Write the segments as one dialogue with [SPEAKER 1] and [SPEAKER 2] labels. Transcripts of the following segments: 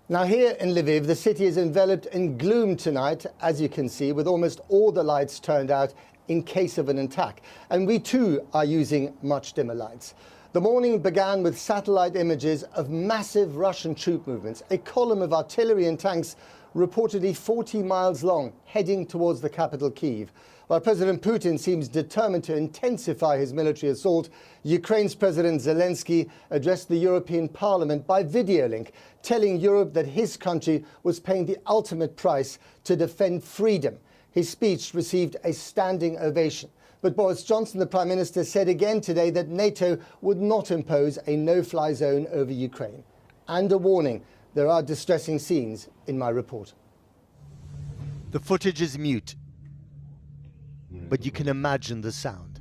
[SPEAKER 1] Now here in Lviv, the city is enveloped in gloom tonight, as you can see, with almost all the lights turned out in case of an attack. And we too are using much dimmer lights. The morning began with satellite images of massive Russian troop movements, a column of artillery and tanks reportedly 40 miles long, heading towards the capital, Kyiv. While President Putin seems determined to intensify his military assault, Ukraine's President Zelensky addressed the European Parliament by video link, telling Europe that his country was paying the ultimate price to defend freedom. His speech received a standing ovation. But Boris Johnson, the Prime Minister, said again today that NATO would not impose a no-fly zone over Ukraine. And a warning, there are distressing scenes in my report. The footage is mute, but you can imagine the sound.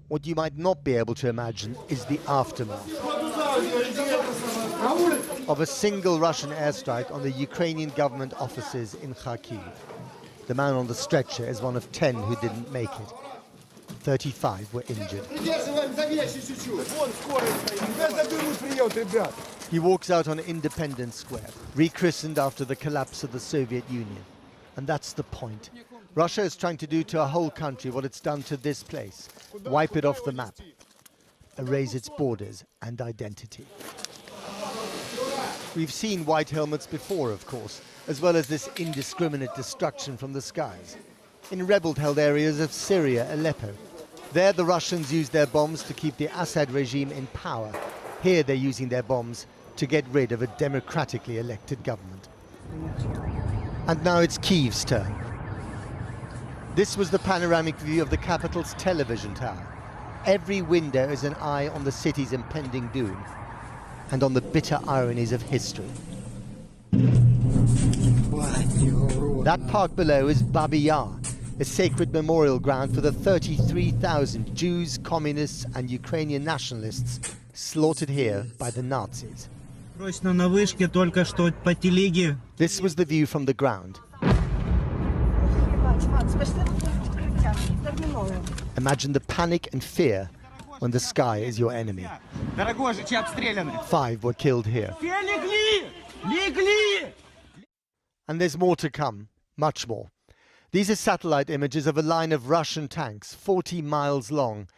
[SPEAKER 1] What you might not be able to imagine is the aftermath of a single Russian airstrike on the Ukrainian government offices in Kharkiv. The man on the stretcher is one of 10 who didn't make it. 35 were injured. He walks out on Independence Square, rechristened after the collapse of the Soviet Union. And that's the point. Russia is trying to do to a whole country what it's done to this place. Wipe it off the map. Erase its borders and identity. We've seen white helmets before, of course, as well as this indiscriminate destruction from the skies. In rebel-held areas of Syria, Aleppo. There the Russians used their bombs to keep the Assad regime in power. Here they're using their bombs to get rid of a democratically elected government. And now it's Kyiv's turn. This was the panoramic view of the capital's television tower. Every window is an eye on the city's impending doom and on the bitter ironies of history. That park below is Babi Yar, a sacred memorial ground for the 33,000 Jews, communists and Ukrainian nationalists slaughtered here by the Nazis. This was the view from the ground. Imagine the panic and fear when the sky is your enemy. 5 were killed here. And there's more to come, much more. These are satellite images of a line of Russian tanks, 40 miles long.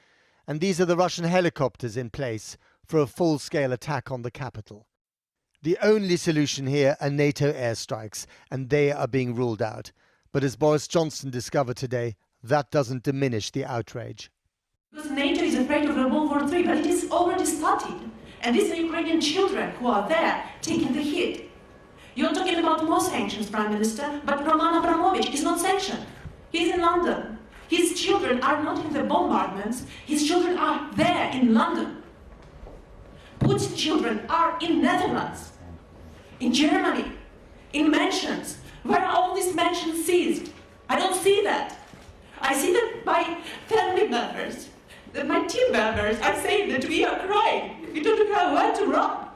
[SPEAKER 1] And these are the Russian helicopters in place for a full-scale attack on the capital. The only solution here are NATO airstrikes, and they are being ruled out. But as Boris Johnson discovered today, that doesn't diminish the outrage.
[SPEAKER 2] Because NATO is afraid of a World War III, but it is already started. And these are Ukrainian children who are there taking the hit. You're talking about more sanctions, Prime Minister, but Roman Abramovich is not sanctioned. He's in London. His children are not in the bombardments. His children are there in London. Putin's children are in Netherlands, in Germany, in mansions. Where are all these mansions seized? I don't see that. I see that my family members, that my team members are saying that we are crying. We don't know where to run.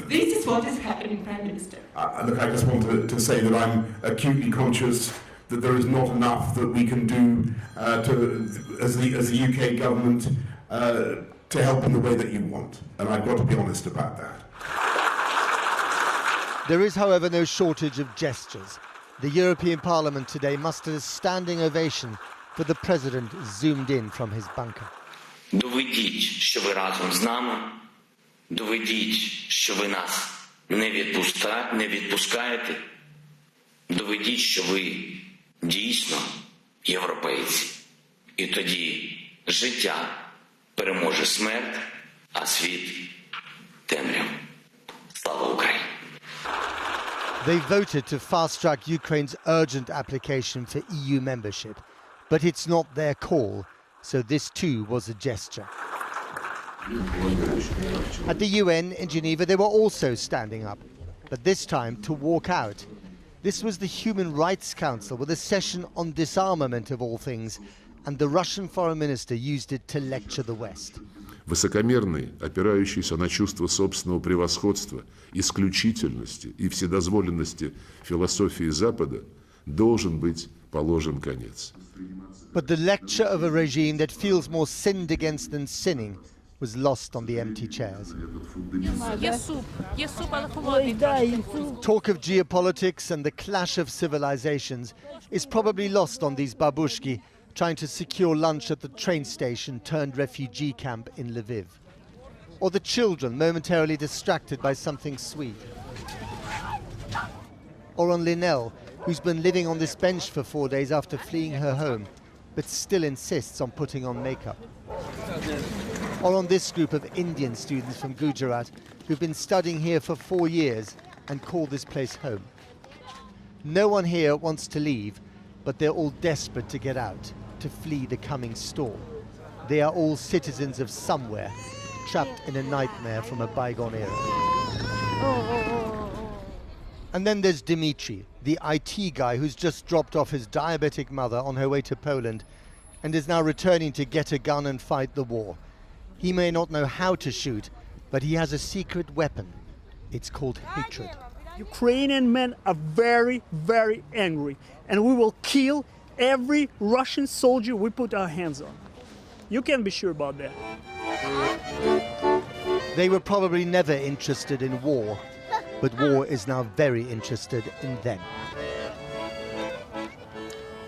[SPEAKER 2] This is what is happening, Prime Minister.
[SPEAKER 3] Look, I just want to say that I'm acutely conscious that there is not enough that we can do as the UK government to help in the way that you want. And I've got to be honest about that.
[SPEAKER 1] There is, however, no shortage of gestures. The European Parliament today mustered a standing ovation for the President zoomed in from his bunker.
[SPEAKER 4] Доведіть, що ви разом з нами. Доведіть, що ви нас не відпускаєте. Доведіть, що ви дійсно європейці. І тоді життя переможе смерть, а світ темряву. Слава Україні!
[SPEAKER 1] They voted to fast-track Ukraine's urgent application for EU membership, but it's not their call, so this too was a gesture. At the UN in Geneva, they were also standing up, but this time to walk out. This was the Human Rights Council with a session on disarmament of all things, and the Russian foreign minister used it to lecture the West.
[SPEAKER 5] Высокомерный, опирающийся на чувство собственного превосходства, исключительности и вседозволенности философии Запада, должен быть положен конец.
[SPEAKER 1] But the lecture of a regime that feels more sinned against than sinning was lost on the empty chairs. Talk of geopolitics and the clash of civilizations is probably lost on these babushki trying to secure lunch at the train station turned refugee camp in Lviv. Or the children momentarily distracted by something sweet. Or on Linel, who's been living on this bench for 4 days after fleeing her home, but still insists on putting on makeup. Or on this group of Indian students from Gujarat who've been studying here for 4 years and call this place home. No one here wants to leave, but they're all desperate to get out, to flee the coming storm. They are all citizens of somewhere, trapped in a nightmare from a bygone era. And then there's Dimitri, the IT guy who's just dropped off his diabetic mother on her way to Poland and is now returning to get a gun and fight the war. He may not know how to shoot, but he has a secret weapon. It's called hatred.
[SPEAKER 6] Ukrainian men are very, very angry, and we will kill every Russian soldier we put our hands on. You can be sure about that.
[SPEAKER 1] They were probably never interested in war, but war is now very interested in them.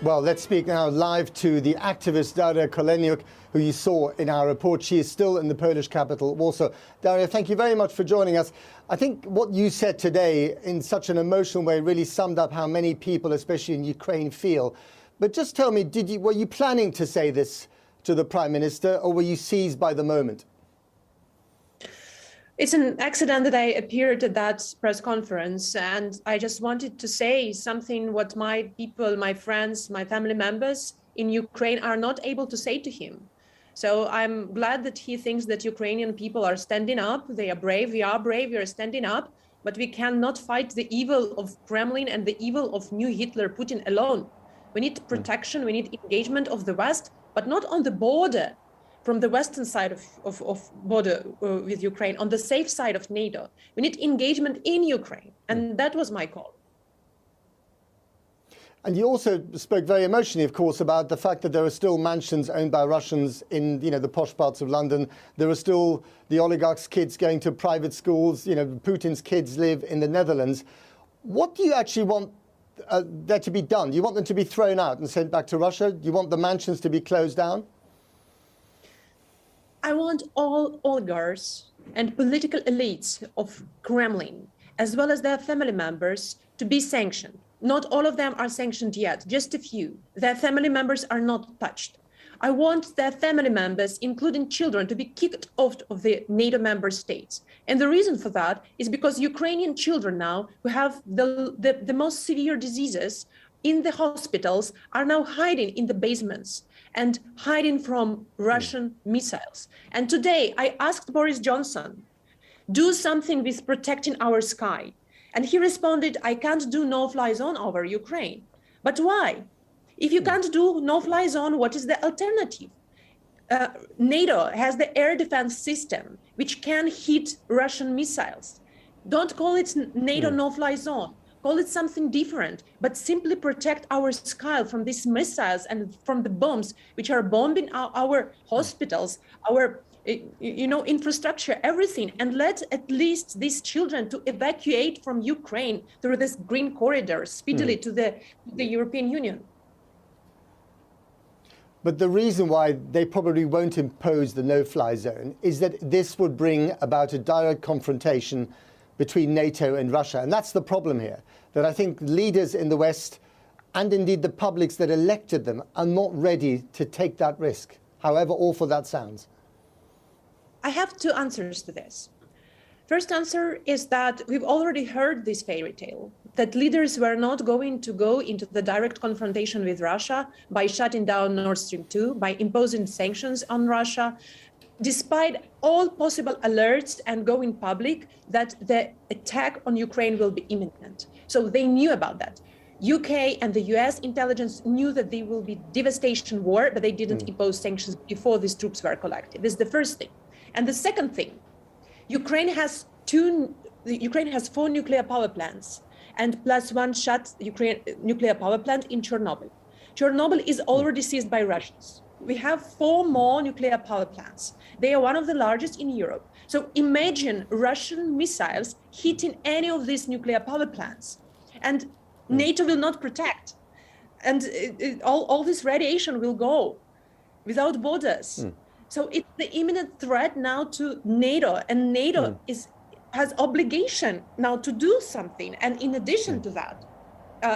[SPEAKER 1] Well, let's speak now live to the activist Daria Koleniuk, who you saw in our report. She is still in the Polish capital, Warsaw. Daria, thank you very much for joining us. I think what you said today in such an emotional way really summed up how many people, especially in Ukraine, feel. But just tell me, were you planning to say this to the Prime Minister, or were you seized by the moment?
[SPEAKER 2] It's an accident that I appeared at that press conference, and I just wanted to say something what my people, my friends, my family members in Ukraine are not able to say to him. So I'm glad that he thinks that Ukrainian people are standing up. They are brave. We are brave. We are standing up. But we cannot fight the evil of Kremlin and the evil of new Hitler, Putin alone. We need protection. We need engagement of the West, but not on the border, from the western side of border with Ukraine, on the safe side of NATO. We need engagement in Ukraine. And that was my call.
[SPEAKER 1] And you also spoke very emotionally, of course, about the fact that there are still mansions owned by Russians in, the posh parts of London. There are still the oligarchs' kids going to private schools. Putin's kids live in the Netherlands. What do you actually want there to be done? Do you want them to be thrown out and sent back to Russia? Do you want the mansions to be closed down?
[SPEAKER 2] I want all oligarchs and political elites of Kremlin, as well as their family members, to be sanctioned. Not all of them are sanctioned yet, just a few. Their family members are not touched. I want their family members, including children, to be kicked off of the NATO member states. And the reason for that is because Ukrainian children now, who have the most severe diseases in the hospitals, are now hiding in the basements and hiding from Russian missiles. And today I asked Boris Johnson, do something with protecting our sky. And he responded, I can't do no-fly zone over Ukraine. But why? If you can't do no-fly zone, what is the alternative? NATO has the air defense system, which can hit Russian missiles. Don't call it NATO no-fly zone. Call it something different, but simply protect our sky from these missiles and from the bombs, which are bombing our hospitals, our infrastructure, everything, and let at least these children to evacuate from Ukraine through this green corridor speedily to the European Union.
[SPEAKER 1] But the reason why they probably won't impose the no-fly zone is that this would bring about a direct confrontation between NATO and Russia. And that's the problem here, that I think leaders in the West, and indeed the publics that elected them, are not ready to take that risk, however awful that sounds.
[SPEAKER 2] I have two answers to this. First answer is that we've already heard this fairy tale, that leaders were not going to go into the direct confrontation with Russia by shutting down Nord Stream 2, by imposing sanctions on Russia, despite all possible alerts and going public that the attack on Ukraine will be imminent. So they knew about that. UK and the US intelligence knew that there will be devastation war, but they didn't impose sanctions before these troops were collected. This is the first thing. And the second thing, Ukraine has 4 nuclear power plants and plus one shut Ukraine nuclear power plant in Chernobyl. Chernobyl is already seized by Russians.
[SPEAKER 7] We have 4 more nuclear power plants. They are one of the largest in Europe. So imagine Russian missiles hitting any of these nuclear power plants, and NATO will not protect. And all this radiation will go without borders. So it's the imminent threat now to NATO, and NATO has obligation now to do something. And in addition to that,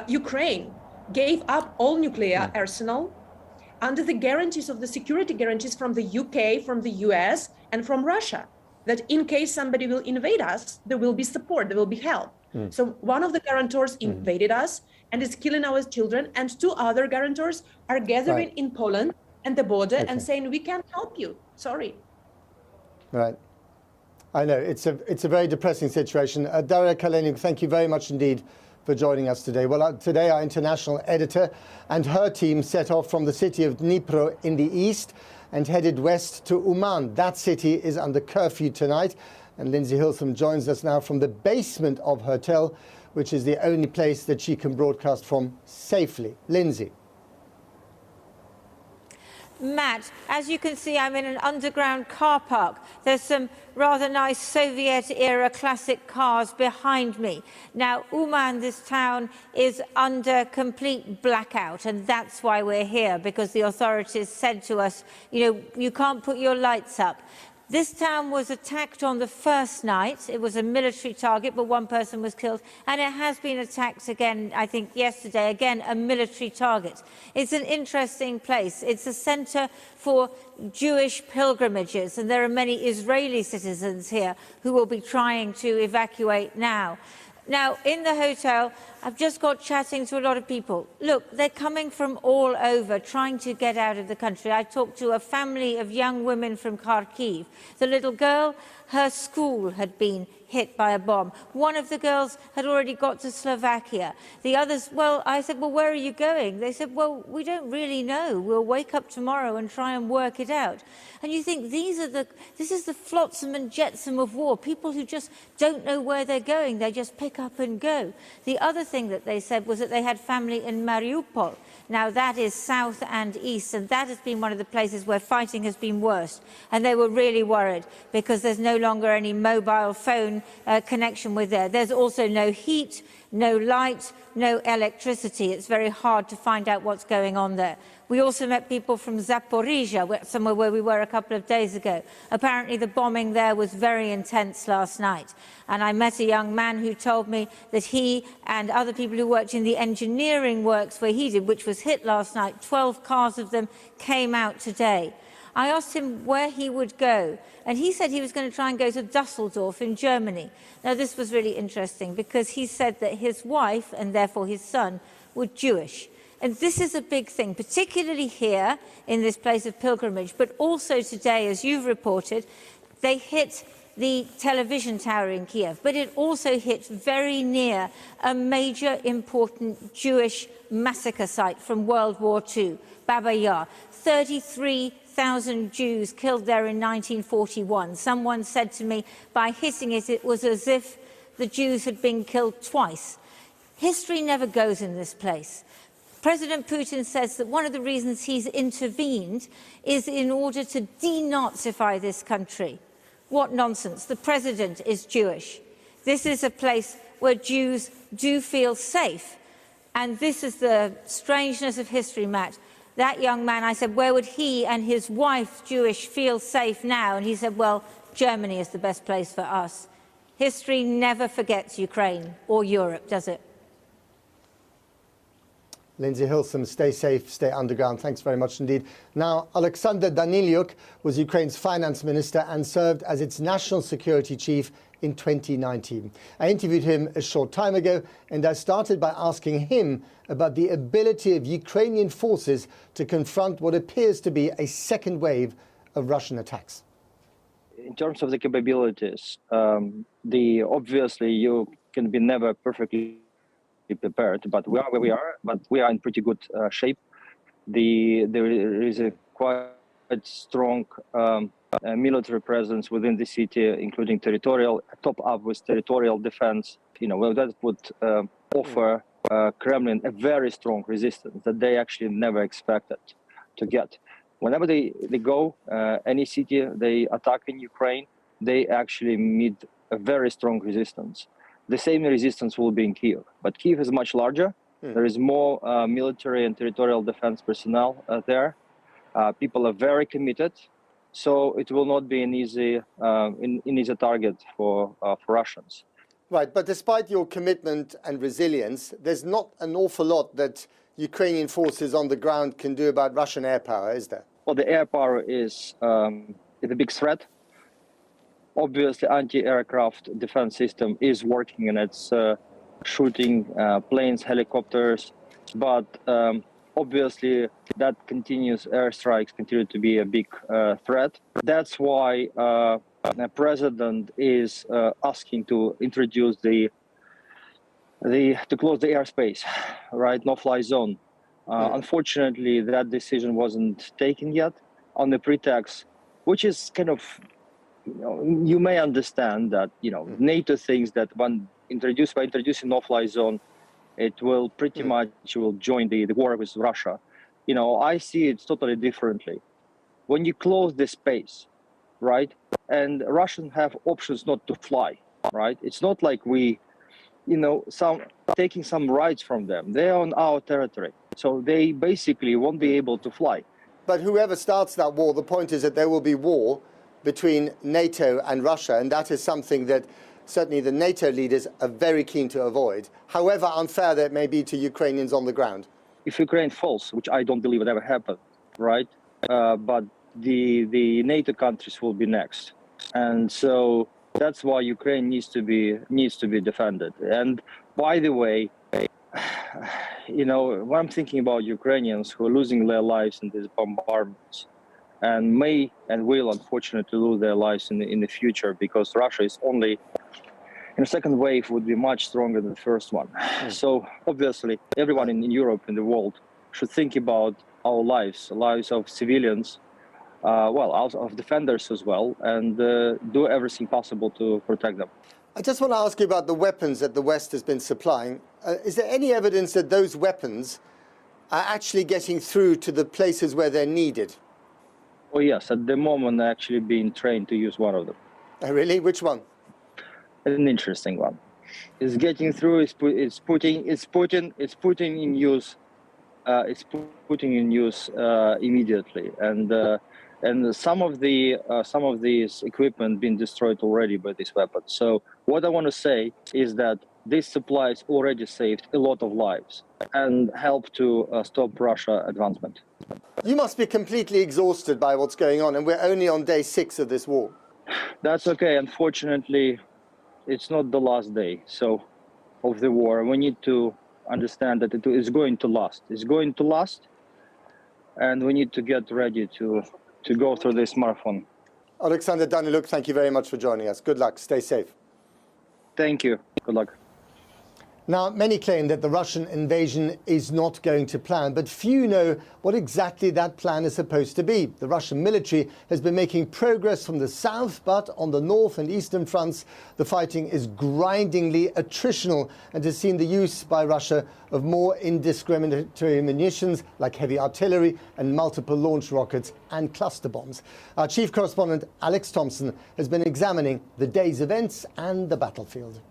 [SPEAKER 7] Ukraine gave up all nuclear arsenal under the guarantees of the security guarantees from the UK, from the US, and from Russia, that in case somebody will invade us, there will be support, there will be help. So one of the guarantors invaded us and is killing our children, and 2 other guarantors are gathering in Poland and the border and saying, we can't help you, sorry.
[SPEAKER 1] Right. I know, it's a very depressing situation. Daria Kaleniuk, thank you very much indeed for joining us today. Well, today our international editor and her team set off from the city of Dnipro in the east and headed west to Uman. That city is under curfew tonight. And Lindsay Hilsum joins us now from the basement of her hotel, which is the only place that she can broadcast from safely. Lindsay.
[SPEAKER 8] Matt, as you can see, I'm in an underground car park. There's some rather nice Soviet-era classic cars behind me. Now, Uman, this town, is under complete blackout, and that's why we're here, because the authorities said to us, you know, you can't put your lights up. This town was attacked on the first night. It was a military target, but 1 person was killed. And it has been attacked again, I think, yesterday. Again, a military target. It's an interesting place. It's a center for Jewish pilgrimages, and there are many Israeli citizens here who will be trying to evacuate now. Now, in the hotel, I've just got chatting to a lot of people. Look, they're coming from all over, trying to get out of the country. I talked to a family of young women from Kharkiv. The little girl, her school had been hit by a bomb. One of the girls had already got to Slovakia. The others, well, I said, well, where are you going? They said, well, we don't really know. We'll wake up tomorrow and try and work it out. And you think this is the flotsam and jetsam of war. People who just don't know where they're going. They just pick up and go. The other thing that they said was that they had family in Mariupol. Now, that is south and east, and that has been one of the places where fighting has been worst. And they were really worried because there's no longer any mobile phone connection with there. There's also no heat, no light, no electricity. It's very hard to find out what's going on there. We also met people from Zaporizhia, somewhere where we were a couple of days ago. Apparently the bombing there was very intense last night. And I met a young man who told me that he and other people who worked in the engineering works where he did, which was hit last night, 12 cars of them came out today. I asked him where he would go, and he said he was going to try and go to Dusseldorf in Germany. Now, this was really interesting because he said that his wife, and therefore his son, were Jewish. And this is a big thing, particularly here in this place of pilgrimage, but also today, as you've reported, they hit the television tower in Kiev, but it also hit very near a major important Jewish massacre site from World War II, Baba Yar. 33,000 Jews killed there in 1941. Someone said to me, by hitting it, it was as if the Jews had been killed twice. History never goes in this place. President Putin says that one of the reasons he's intervened is in order to denazify this country. What nonsense. The president is Jewish. This is a place where Jews do feel safe. And this is the strangeness of history, Matt. That young man, I said, where would he and his wife, Jewish, feel safe now? And he said, well, Germany is the best place for us. History never forgets Ukraine or Europe, does it?
[SPEAKER 1] Lindsay Hilsum, stay safe, stay underground. Thanks very much indeed. Now, Alexander Danylyuk was Ukraine's finance minister and served as its national security chief in 2019. I interviewed him a short time ago, and I started by asking him about the ability of Ukrainian forces to confront what appears to be a second wave of Russian attacks.
[SPEAKER 9] In terms of the capabilities, obviously you can be never perfectly prepared, but we are where we are, but we are in pretty good shape. There is a quite strong military presence within the city, including territorial, top up with territorial defense. You know, well, that would offer Kremlin a very strong resistance that they actually never expected to get. Whenever they go any city, they attack in Ukraine, they actually meet a very strong resistance. The same resistance will be in Kyiv, but Kyiv is much larger. There is more military and territorial defense personnel there. People are very committed, so it will not be an easy target for Russians.
[SPEAKER 1] Right, but despite your commitment and resilience, there's not an awful lot that Ukrainian forces on the ground can do about Russian air power, is there?
[SPEAKER 9] Well, the air power is a big threat. Obviously, anti-aircraft defense system is working and it's shooting planes, helicopters, but obviously that continuous airstrikes continue to be a big threat. That's why the president is asking to introduce to close the airspace, right, no-fly zone. Unfortunately, that decision wasn't taken yet on the pretext, which is kind of, you may understand that, NATO thinks that by introducing no-fly zone, it will pretty much join the war with Russia. I see it totally differently. When you close the space, right, and Russians have options not to fly, right? It's not like we, taking some rights from them. They're on our territory. So they basically won't be able to fly.
[SPEAKER 1] But whoever starts that war, the point is that there will be war between NATO and Russia, and that is something that certainly the NATO leaders are very keen to avoid, however unfair that may be to Ukrainians on the ground.
[SPEAKER 9] If Ukraine falls, which I don't believe would ever happen, right? But the NATO countries will be next. And so that's why Ukraine needs to be defended. And by the way, when I'm thinking about Ukrainians who are losing their lives in these bombardments and may and will unfortunately lose their lives in the future, because Russia is only in the second wave would be much stronger than the first one. So obviously everyone in Europe and the world should think about our lives of civilians, of defenders as well, and do everything possible to protect them.
[SPEAKER 1] I just want to ask you about the weapons that the West has been supplying. Is there any evidence that those weapons are actually getting through to the places where they're needed?
[SPEAKER 9] Oh yes, at the moment they're actually being trained to use one of them.
[SPEAKER 1] Oh, really? Which one?
[SPEAKER 9] An interesting one. It's getting through. It's putting in use. It's putting in use immediately, and some of these equipment been destroyed already by these weapons. So what I want to say is that these supplies already saved a lot of lives and helped to stop Russia advancement.
[SPEAKER 1] You must be completely exhausted by what's going on, and we're only on day 6 of this war.
[SPEAKER 9] That's okay. Unfortunately, it's not the last day of the war. We need to understand that it is going to last. It's going to last, and we need to get ready to go through this marathon.
[SPEAKER 1] Alexander Daniluk, thank you very much for joining us. Good luck. Stay safe.
[SPEAKER 9] Thank you. Good luck.
[SPEAKER 1] Now, many claim that the Russian invasion is not going to plan, but few know what exactly that plan is supposed to be. The Russian military has been making progress from the south, but on the north and eastern fronts, the fighting is grindingly attritional and has seen the use by Russia of more indiscriminatory munitions like heavy artillery and multiple launch rockets and cluster bombs. Our chief correspondent, Alex Thompson, has been examining the day's events and the battlefield.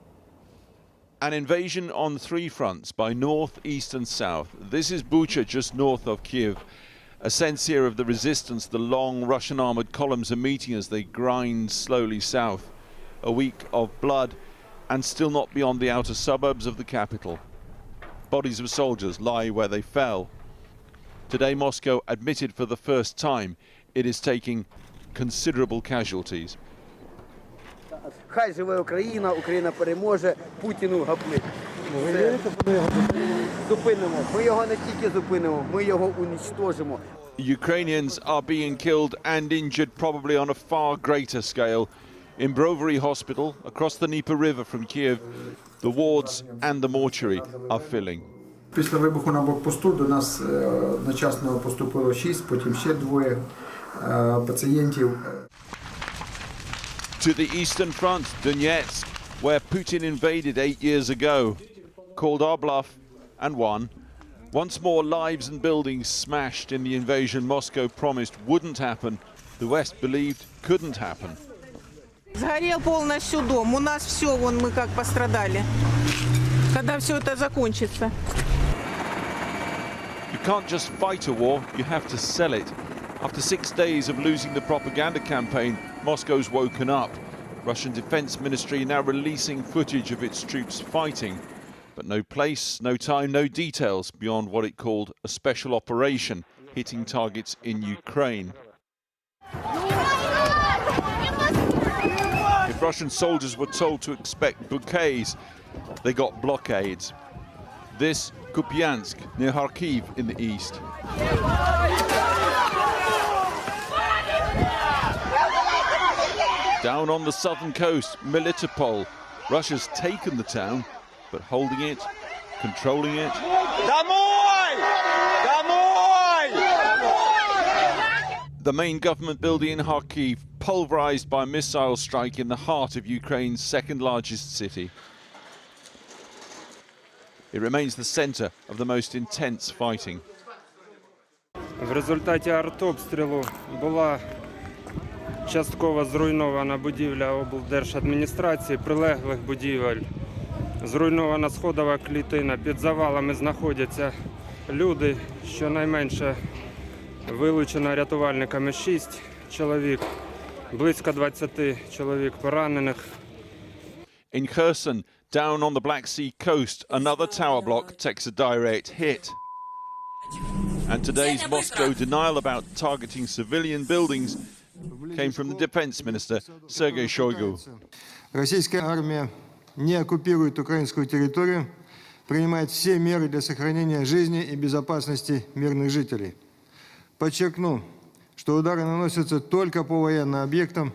[SPEAKER 10] An invasion on 3 fronts by north, east and south. This is Bucha, just north of Kyiv. A sense here of the resistance the long Russian armoured columns are meeting as they grind slowly south. A week of blood and still not beyond the outer suburbs of the capital. Bodies of soldiers lie where they fell. Today Moscow admitted for the first time it is taking considerable casualties.
[SPEAKER 11] Хай живе Україна, Україна переможе, Путіну гапнить. Зупинимо. Ми його не тільки зупинимо, ми його уничтожимо.
[SPEAKER 10] Ukrainians are being killed and injured probably on a far greater scale. In Brovary Hospital, across the Dnieper River from Kyiv, the wards and the mortuary are filling.
[SPEAKER 12] Після вибуху на блокпосту до нас одночасно поступило 6, потім ще 2 пацієнтів.
[SPEAKER 10] To the eastern front, Donetsk, where Putin invaded 8 years ago, called our bluff and won. Once more, lives and buildings smashed in the invasion Moscow promised wouldn't happen, the West believed couldn't happen.
[SPEAKER 13] Сгорел полностью дом. У нас все, вон мы как пострадали. Когда все это закончится?
[SPEAKER 10] You can't just fight a war, you have to sell it. After 6 days of losing the propaganda campaign, Moscow's woken up. Russian Defense Ministry now releasing footage of its troops fighting, but no place, no time, no details beyond what it called a special operation hitting targets in Ukraine. If Russian soldiers were told to expect bouquets, they got blockades. This Kupiansk, near Kharkiv in the east. Down on the southern coast, Melitopol. Russia's taken the town, but holding it, controlling it. The main government building in Kharkiv, pulverized by a missile strike in the heart of Ukraine's second largest city. It remains the center of the most intense fighting.
[SPEAKER 14] В результаті артобстрілу була частково зруйнована будівля облдержадміністрації, прилеглих будівель. Зруйнована сходова клітина, під завалами знаходяться люди, щонайменше вилучено рятувальниками 6 чоловік, близько 20 чоловік поранених.
[SPEAKER 10] In Kherson, down on the Black Sea coast, another tower block takes a direct hit. And today's Moscow denial about targeting civilian buildings came from the defense minister, Sergei Shoigu.
[SPEAKER 15] Российская армия не оккупирует украинскую территорию, принимает все меры для сохранения жизни и безопасности мирных жителей. Подчеркну, что удары наносятся только по военным объектам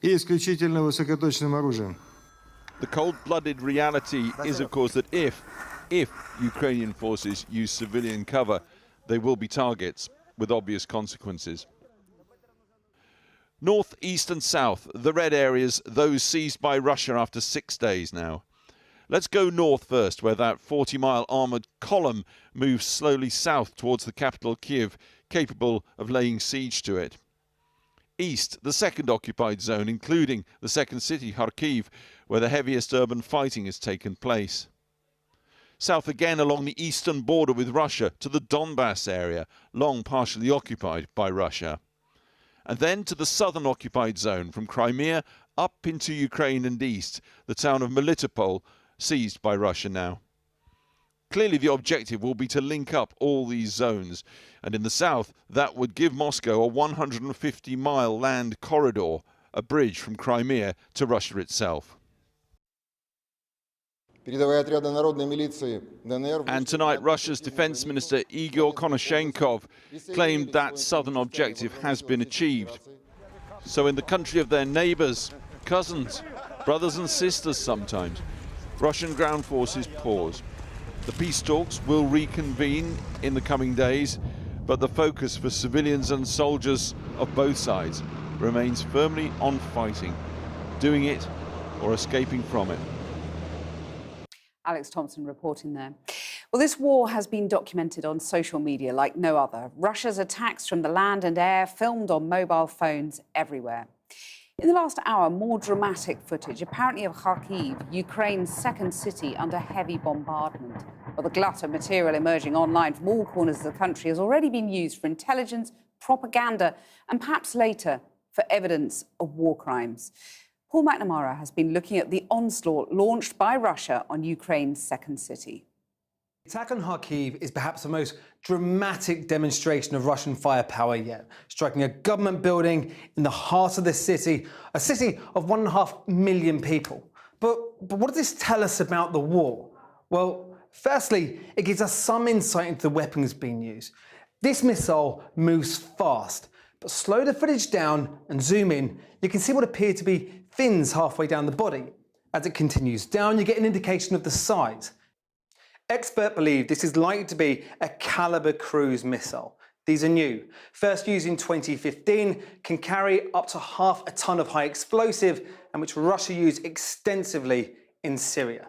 [SPEAKER 15] и исключительно высокоточным оружием.
[SPEAKER 10] The cold-blooded reality is, of course, that if Ukrainian forces use civilian cover, they will be targets with obvious consequences. North, east and south, the red areas, those seized by Russia after 6 days now. Let's go north first, where that 40-mile armoured column moves slowly south towards the capital Kyiv, capable of laying siege to it. East, the second occupied zone, including the second city, Kharkiv, where the heaviest urban fighting has taken place. South again along the eastern border with Russia to the Donbass area, long partially occupied by Russia. And then to the southern occupied zone, from Crimea up into Ukraine and east, the town of Melitopol, seized by Russia now. Clearly the objective will be to link up all these zones, and in the south that would give Moscow a 150-mile land corridor, a bridge from Crimea to Russia itself. And tonight Russia's defense minister Igor Konashenkov claimed that southern objective has been achieved. So in the country of their neighbours, cousins, brothers and sisters sometimes, Russian ground forces pause. The peace talks will reconvene in the coming days, but the focus for civilians and soldiers of both sides remains firmly on fighting, doing it or escaping from it.
[SPEAKER 16] Alex Thompson reporting there. Well, this war has been documented on social media like no other. Russia's attacks from the land and air filmed on mobile phones everywhere. In the last hour, more dramatic footage, apparently of Kharkiv, Ukraine's second city under heavy bombardment. Well, the glut of material emerging online from all corners of the country has already been used for intelligence, propaganda, and perhaps later for evidence of war crimes. Paul McNamara has been looking at the onslaught launched by Russia on Ukraine's second city.
[SPEAKER 17] The attack on Kharkiv is perhaps the most dramatic demonstration of Russian firepower yet, striking a government building in the heart of this city, a city of 1.5 million people. But what does this tell us about the war? Well, firstly, it gives us some insight into the weapons being used. This missile moves fast, but slow the footage down and zoom in, you can see what appear to be fins halfway down the body. As it continues down, you get an indication of the size. Experts believe this is likely to be a Caliber cruise missile. These are new. First used in 2015, can carry up to ½ ton of high explosive, and which Russia used extensively in Syria.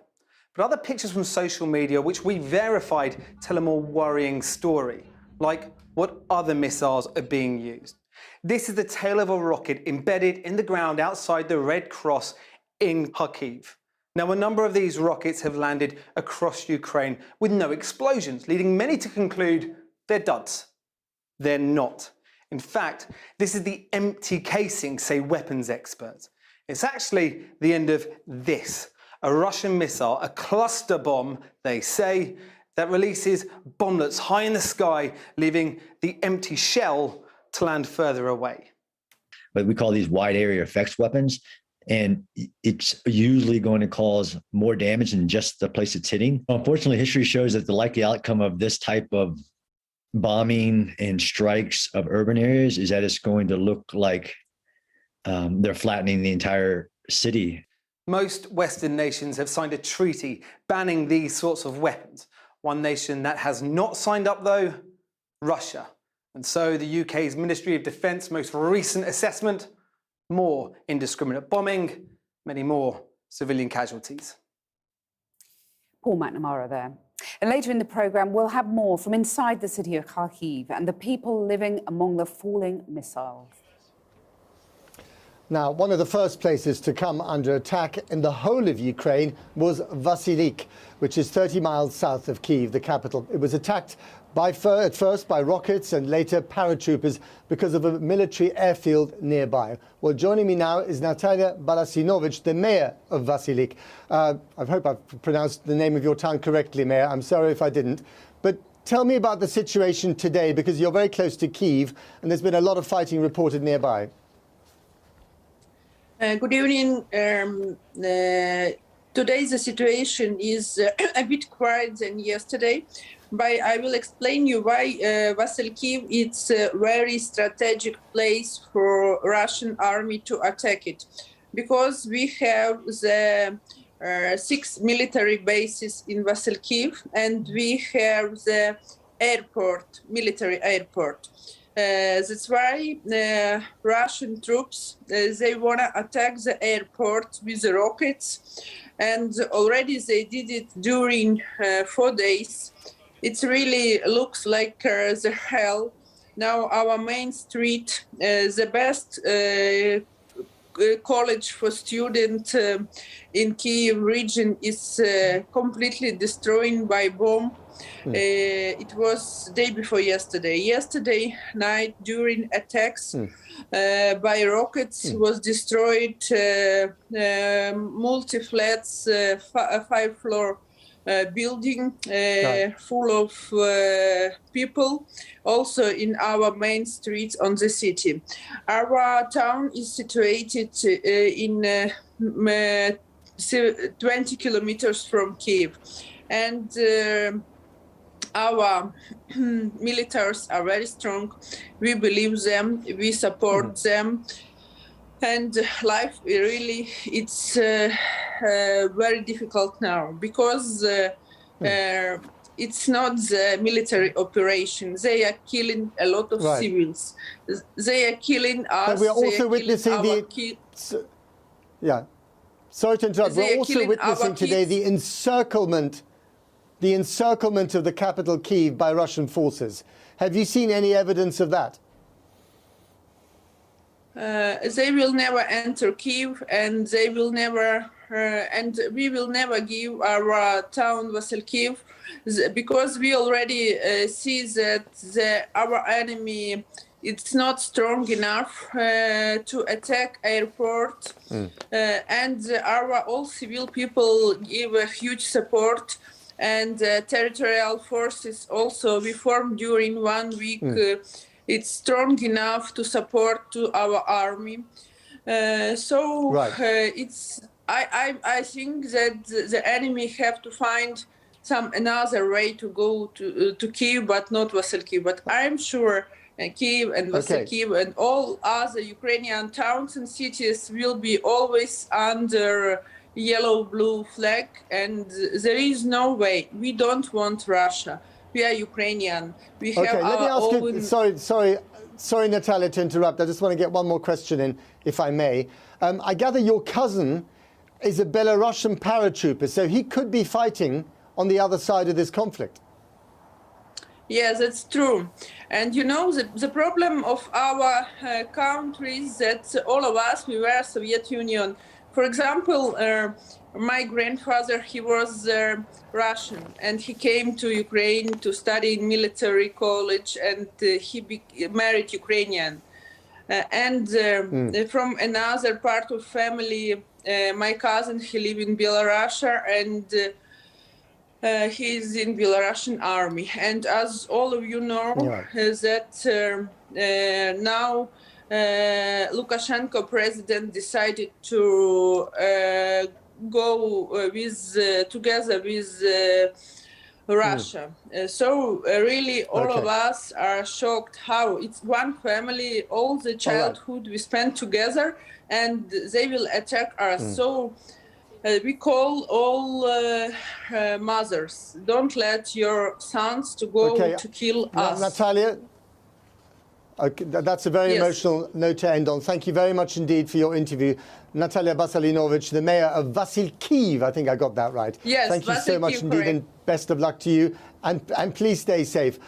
[SPEAKER 17] But other pictures from social media, which we verified, tell a more worrying story, like what other missiles are being used. This is the tail of a rocket embedded in the ground outside the Red Cross in Kharkiv. Now, a number of these rockets have landed across Ukraine with no explosions, leading many to conclude they're duds. They're not. In fact, this is the empty casing, say weapons experts. It's actually the end of this, a Russian missile, a cluster bomb, they say, that releases bomblets high in the sky, leaving the empty shell to land further away.
[SPEAKER 18] But we call these wide area effects weapons, and it's usually going to cause more damage than just the place it's hitting. Unfortunately, history shows that the likely outcome of this type of bombing and strikes of urban areas is that it's going to look like they're flattening the entire city.
[SPEAKER 17] Most Western nations have signed a treaty banning these sorts of weapons. One nation that has not signed up, though, Russia. And so the UK's Ministry of Defence most recent assessment, more indiscriminate bombing, many more civilian casualties.
[SPEAKER 16] Paul McNamara there. And later in the programme, we'll have more from inside the city of Kharkiv and the people living among the falling missiles.
[SPEAKER 1] Now, one of the first places to come under attack in the whole of Ukraine was Vasilik, which is 30 miles south of Kyiv, the capital. It was attacked at first by rockets and later paratroopers because of a military airfield nearby. Well, joining me now is Natalia Balasinovich, the mayor of Vasilik. I hope I've pronounced the name of your town correctly, Mayor. I'm sorry if I didn't. But tell me about the situation today, because you're very close to Kyiv and there's been a lot of fighting reported nearby.
[SPEAKER 19] Good evening. Today the situation is a bit quiet than yesterday, but I will explain you why Vasilik is a very strategic place for Russian army to attack it. Because we have the 6 military bases in Vasilik, and we have the airport, military airport. That's why Russian troops, they want to attack the airport with the rockets, and already they did it during 4 days. It really looks like the hell. Now our main street, the best college for students in Kyiv region is completely destroyed by bomb. It was day before yesterday. Yesterday night, during attacks by rockets, was destroyed multi-flats, 5-floor building full of people, also in our main streets on the city. Our town is situated in 20 kilometers from Kyiv, and our militaries are very strong. We believe them, we support them, and life really, it's very difficult now, because it's not the military operation. They are killing a lot of civils. They are killing us.
[SPEAKER 1] But we are also witnessing sorry to interrupt. We're also witnessing today the encirclement of the capital Kyiv by Russian forces. Have you seen any evidence of that?
[SPEAKER 19] They will never enter Kyiv, and they will never, and we will never give our town Vasilik, because we already see that our enemy, it's not strong enough to attack airport, and our all civil people give a huge support. And territorial forces also we formed during 1 week. It's strong enough to support to our army. It's I think that the enemy have to find another way to go to Kyiv, but not Vasilik. But I'm sure Kyiv and Vasilik and all other Ukrainian towns and cities will be always under yellow-blue flag, and there is no way. We don't want Russia. We are Ukrainian. We have our own...
[SPEAKER 1] Sorry, Natalia, to interrupt. I just want to get one more question in, if I may. I gather your cousin is a Belarusian paratrooper, so he could be fighting on the other side of this conflict.
[SPEAKER 19] Yes, that's true. And you know, the problem of our country is that all of us, we were Soviet Union. For example, my grandfather, he was Russian, and he came to Ukraine to study in military college, and he married Ukrainian. From another part of family, my cousin, he live in Belarus, and he's in Belarusian army. And as all of you know, that now Lukashenko president decided to go together with Russia. So really all of us are shocked how it's one family, all the childhood we spent together, and they will attack us. So we call all mothers, don't let your sons to go to kill us.
[SPEAKER 1] Natalia, okay, that's a very emotional note to end on. Thank you very much indeed for your interview. Natalia Basalinovich, the mayor of Vasilkiv, I think I got that right.
[SPEAKER 19] Yes,
[SPEAKER 1] thank you so much indeed, and best of luck to you. And please stay safe.